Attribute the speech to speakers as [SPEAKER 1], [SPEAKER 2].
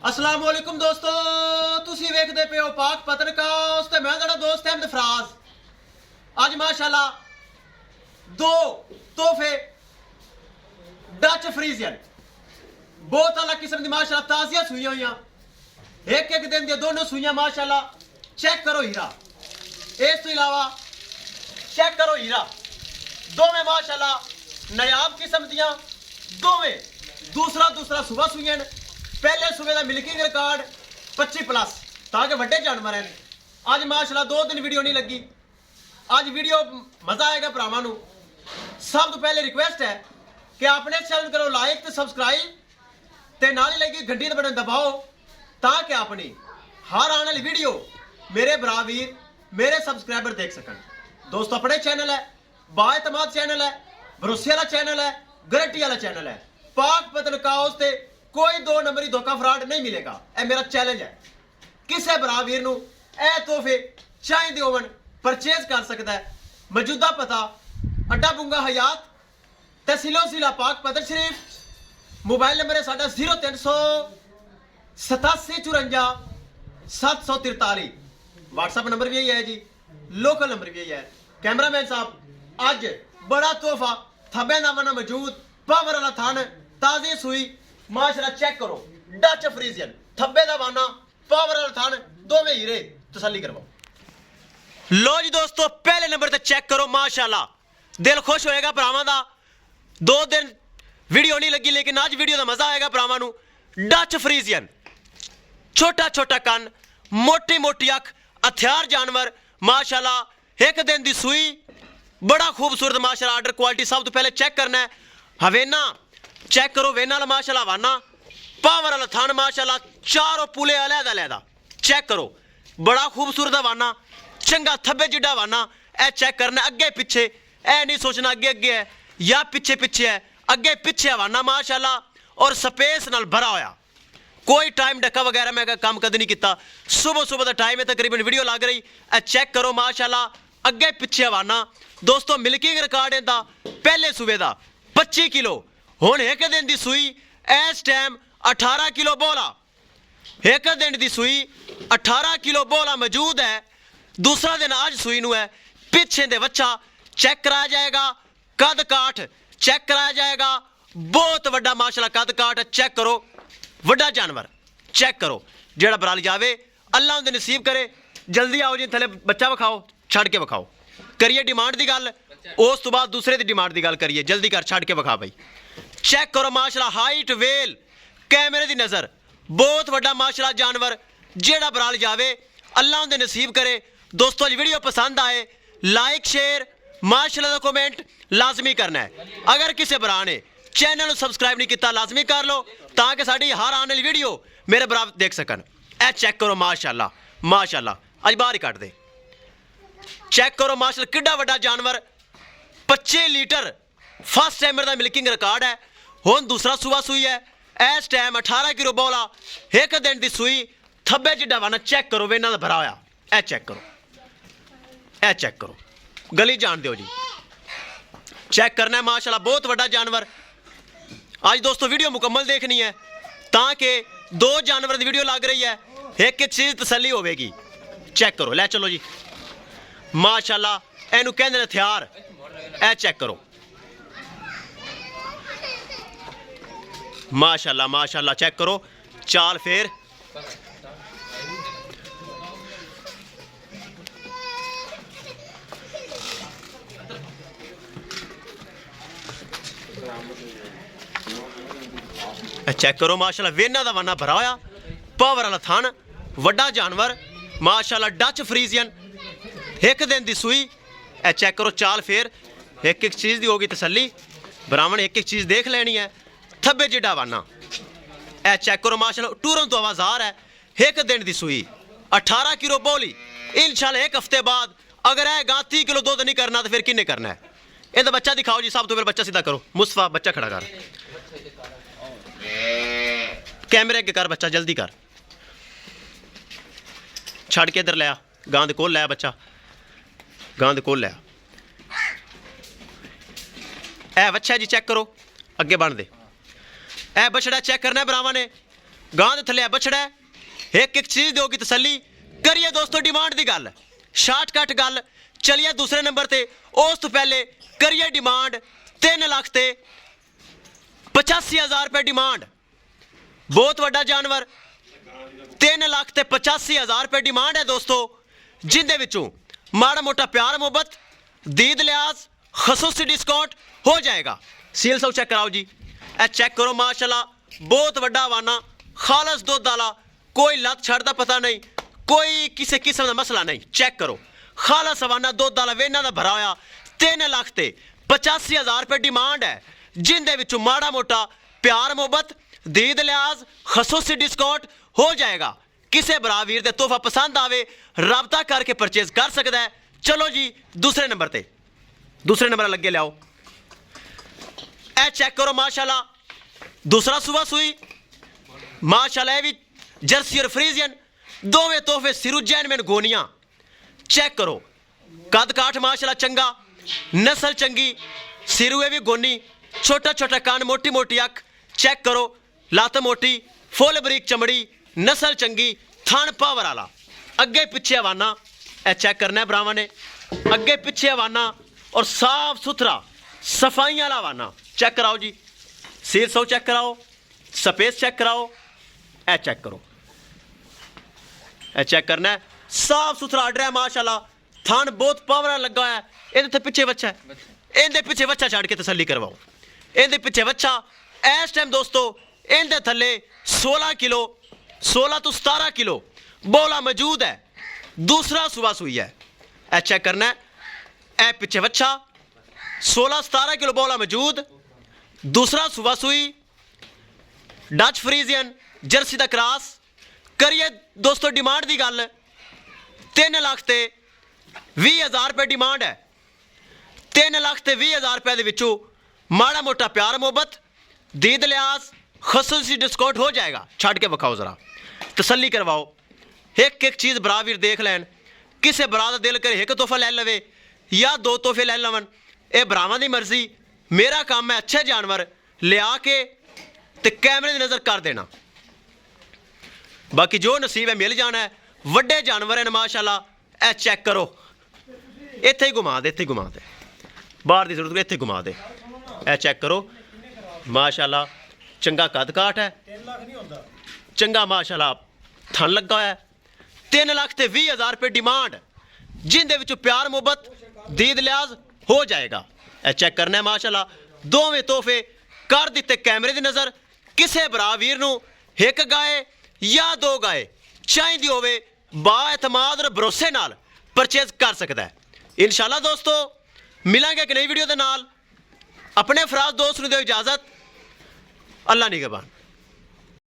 [SPEAKER 1] अस्सलाम वालेकुम दोस्तों, तुसी वेखदे पे हो पाक पत्रकास्ट ते मैं तेरा दोस्त अहमद फराज। आज माशाल्लाह दो तोहफे डच फ्रीजियन बहुत अलग किस्म की माशाल्लाह ताजिया सुइयां हुई, एक एक दिन दी दोनों सुइयां माशाल्लाह। चेक करो हीरा, इस तो इलावा चेक करो हीरा, दोवें माशाल्लाह नायाब किस्म दियां, दोवें दूसरा सुबह सुइयां। पहले सूबे का मिल्किंग रिकॉर्ड 25 प्लस ताकि वड्डे जानवर हैं। अज माशाल्लाह 2 दिन वीडियो नहीं लगी, अज वीडियो मजा आएगा भरावां नूं। सब तो पहले रिक्वेस्ट है कि अपने चैनल करो लाइक तो सबसक्राइब ते नाल ही लगी घंटी का बटन दबाओ ताकि अपनी हर आने वाली वीडियो मेरे भरा वीर मेरे सबसक्राइबर देख सकन। दोस्तों अपने चैनल है, बाएतमाद चैनल है, भरोसे वाला चैनल है, गारंटी वाला चैनल है। पाक पत्रकास्ट ते कोई 2 नंबरी धोखा फ्रॉड नहीं मिलेगा, यह मेरा चैलेंज है। किसी भरा वीर नूं यह तोहफे चाहिए होवन परचेज कर सकता है। मौजूदा पता अड्डा बुंगा हयात तहसीलो जिला पाक पतर शरीफ, मोबाइल नंबर है साडा 0387 व्हाट्सएप नंबर भी यही है जी, लोकल नंबर भी यही है। कैमरामैन साहब अज बड़ा तोहफा थब्बे दा वना मौजूद, पावर वाला थन, ताजी सुई माशाल्लाह। चेक करो डच फ्रीजियन, थब्बे दा वाना, पावर वाला थन, दोवें हीरे, तसल्ली करवाओ। लो जी दोस्तों पहले नंबर ते चेक करो माशाल्लाह, दिल खुश होएगा भरावां दा। 2 दिन वीडियो नहीं लगी लेकिन आज वीडियो का मजा आएगा भरावां नूं। डच फ्रीजियन, छोटा छोटा कन, मोटी मोटी अख, हथियार जानवर माशाल्लाह। एक दिन दी सुई, बड़ा खूबसूरत माशाल्लाह। आर्डर क्वालिटी सब तो पहले चेक करना है। हवेना चेक करो, वेना वाला माशाल्लाह वाना, पावर वाला थान माशाल्लाह, चारों पुले अलहदा चेक करो, बड़ा खूबसूरत वाना, चंगा थब्बे जिड्डा वाना। ए चेक करना अगे पिछे, ए नहीं सोचना अगे अगे है या पिछे पिछे है, अगे पिछे वाना माशाल्लाह। और स्पेस नाल भरा होया, कोई टाइम डक्का वगैरह मैं काम कद नहीं किया। सुबह का टाइम है, तकरीबन वीडियो लग रही है। चेक करो माशाल्लाह, अगे पिछे वाना। दोस्तों मिल्किंग रिकॉर्ड इहदा पहले सूबे का 25 किलो, हुण एक दिन की सुई इस टाइम 18 किलो बोला। एक दिन की सुई 18 किलो बोला मौजूद है। दूसरा दिन आज सुई नूं है, पिछे दे बच्चा चेक कराया जाएगा, कद काठ चेक कराया जाएगा, बहुत वड्डा माशाल्लाह कद काठ है। चेक करो वड्डा जानवर, चेक करो जेड़ा बराल जावे अल्लाह उनके नसीब करे। जल्दी आओ जी, थले बच्चा विखाओ, छड़ के विखाओ, करिए डिमांड की गल, उस तो बाद दूसरे की डिमांड की गल करिए। जल्दी कर, छड़ के विखा भाई। चेक करो माशाल्लाह, हाइट वेल कैमरे की नज़र, बहुत वड्डा माशाल्लाह जानवर। जेड़ा बराल जावे अल्लाह उनके नसीब करे। दोस्तों जी वीडियो पसंद आए लाइक शेयर माशाल्लाह का कमेंट लाजमी करना है। अगर किसी भरा ने चैनल को सबसक्राइब नहीं किया लाजमी कर लो ताकि साड़ी हर आने वाली वीडियो मेरे बराबर देख सकन। ए चेक करो माशाल्लाह माशाल्लाह, अज बाहर ही कट दे। चेक करो माशाल्लाह किड्डा वड्डा जानवर, 25 लीटर फर्स्ट टाइमर का मिल्किंग रिकॉर्ड है। हुण दूसरा सुबह सुई है, इस टाइम 18 किलो बोला, एक दिन की सुई, थब्बे जिड्डा वाना। चेक करो वेना का भरा होया, ए चेक करो, ए चेक करो, गली जान दो जी। चेक करना है माशाल्लाह, बहुत वड्डा जानवर। आज दोस्तों वीडियो मुकम्मल देखनी है ताकि 2 जानवर की वीडियो लग रही है, एक एक चीज़ तसल्ली होगी। चेक करो, ले चलो जी माशाल्लाह, इनू कहते हथियार। ए चेक करो माशाल्लाह माशाल्लाह, चेक करो चाल फेर। चेक करो माशाल्लाह, वेना का वाना भरा होया, पावर वाला थान, वड्डा जानवर माशाल्लाह। डच फ्रीजियन, एक दिन की सुई। ए चेक करो चाल फेर, एक एक चीज़ की होगी तसल्ली। ब्राह्मण एक एक चीज़ देख लेनी है। थब्बे जिड्डा वाना, ए चेक करो माशाल्लाह, टूरों तो आवाज़ार है। एक दिन की सुई 18 किलो बोली। इंशाल्लाह एक हफ्ते बाद अगर है 30 किलो दूध नहीं करना तो फिर किन्ने करना है। इनका बच्चा दिखाओ जी, सब तो पहले बच्चा सीधा करो। मुस्तफा बच्चा खड़ा कर, कैमरे अगे कर, बच्चा जल्दी कर, छड़ के इधर लिया, गां दे कोल लिया बच्चा, गां दे कोल लिया। ए बच्चा जी चेक करो, अगे बन दे। ए बछड़ा चेक करना है भरावां ने, गां दे थल्ले बछड़ा है एक एक चीज दोगी तसल्ली करिए दोस्तों डिमांड की गल शार्टकट गल चलिए दूसरे नंबर ते उस तो पहले करिए डिमांड 3 लाख ते 85,000 रुपए डिमांड बहुत वड्डा जानवर 3 लाख ते 85,000 रुपए डिमांड है दोस्तों जिंदे विचों माड़ा मोटा प्यार मोहब्बत दीद लिहाज खसूसी डिस्काउंट हो जाएगा। सील सौ चेक कराओ जी ए चेक करो माशाल्लाह बहुत वड्डा हवाना खालस दुध वाला कोई लत छड़ दा पता नहीं कोई किसी किस्म का मसला नहीं चेक करो खालस हवाना दुध वाला वेना दा भरा होया 3 लाख ते 85,000 रुपए डिमांड है जिंदे विचों माड़ा मोटा प्यार मोहब्बत दीद लिहाज खसूसी डिस्काउंट हो जाएगा। किसी भरा वीर दे तोहफा पसंद आवे राबता करके परचेज कर सकता है। चलो जी दूसरे नंबर ते दूसरे नंबर लगे लियाओ ए चेक करो माशाल्लाह दूसरा सुबह सुई माशाल्लाह भी जर्सी और फ्रीजियन दोवें तोहफे सिरू जैनमैन गोनियां चेक करो कद काठ माशाल्लाह चंगा नस्ल चंगी सिरू भी गोनी छोटा छोटा कान मोटी मोटी अख चेक करो लत मोटी फुल बरीक चमड़ी नस्ल चंगी थन पावर वाला अगे पिछे हवाना ए चेक करना है भरावां ने अगे पिछे हवाना और साफ सुथरा सफाई वाला हवाना चेक कराओ जी सील सौ चेक कराओ स्पेस चेक कराओ ए चेक करो ए चेक करना है साफ सुथरा आर्डर है माशाल्लाह थान बहुत पावर लगा है इहदे पिछे बच्चा है इहदे पिछे बच्चा छड़ के तसल्ली करवाओ इहदे पिछे बच्चा इस टाइम दोस्तों इहदे थल्ले 16 किलो 16 तो 17 किलो बोला मौजूद है दूसरा सुबह सुई है ए चेक करना है ए पिछे बच्चा 16-17 किलो बोला मौजूद दूसरा सुबह सुई डच फ्रीजियन जर्सी दा क्रॉस करिए दोस्तों डिमांड की गल 3 लाख ते 20,000 रुपए डिमांड है 3 लाख ते 20,000 रुपए दे विचों माड़ा मोटा प्यार मोहब्बत दीद लिहाज खसूसी डिस्काउंट हो जाएगा छड़ के विखाओ जरा तसल्ली करवाओ एक एक चीज़ बरा वीर देख लैन किसी बरा का दिल करे एक तोहफा लै लवे या 2 तोहफे लै लवन ये भरावां दी मर्जी मेरा काम है अच्छे जानवर लिया के ते कैमरे की नज़र कर देना बाकी जो नसीब है मिल जाना है वड्डे जानवर हैं माशाल्लाह ए चेक करो इत्थे ही घुमा दे बाहर की जरूरत इत्थे घुमा दे ए चेक करो माशाल्लाह चंगा कद काठ है चंगा माशाल्लाह थन लगा है 3 लाख ते 20,000 रुपए डिमांड जिंदे विचों प्यार मोहब्बत दीद लिहाज हो जाएगा ए चेक करना है माशाल्लाह दोवें तोहफे कर दिते कैमरे की नज़र किसी भरा वीर नूं एक गाय या 2 गाय चाहिए होवे बाएतमाद और भरोसे नाल परचेज कर सकता है। इंशाल्लाह दोस्तों मिलांगे एक नई वीडियो के नाल अपने फराज दोस्त नूं दिओ इजाजत अल्लाह निगहबान।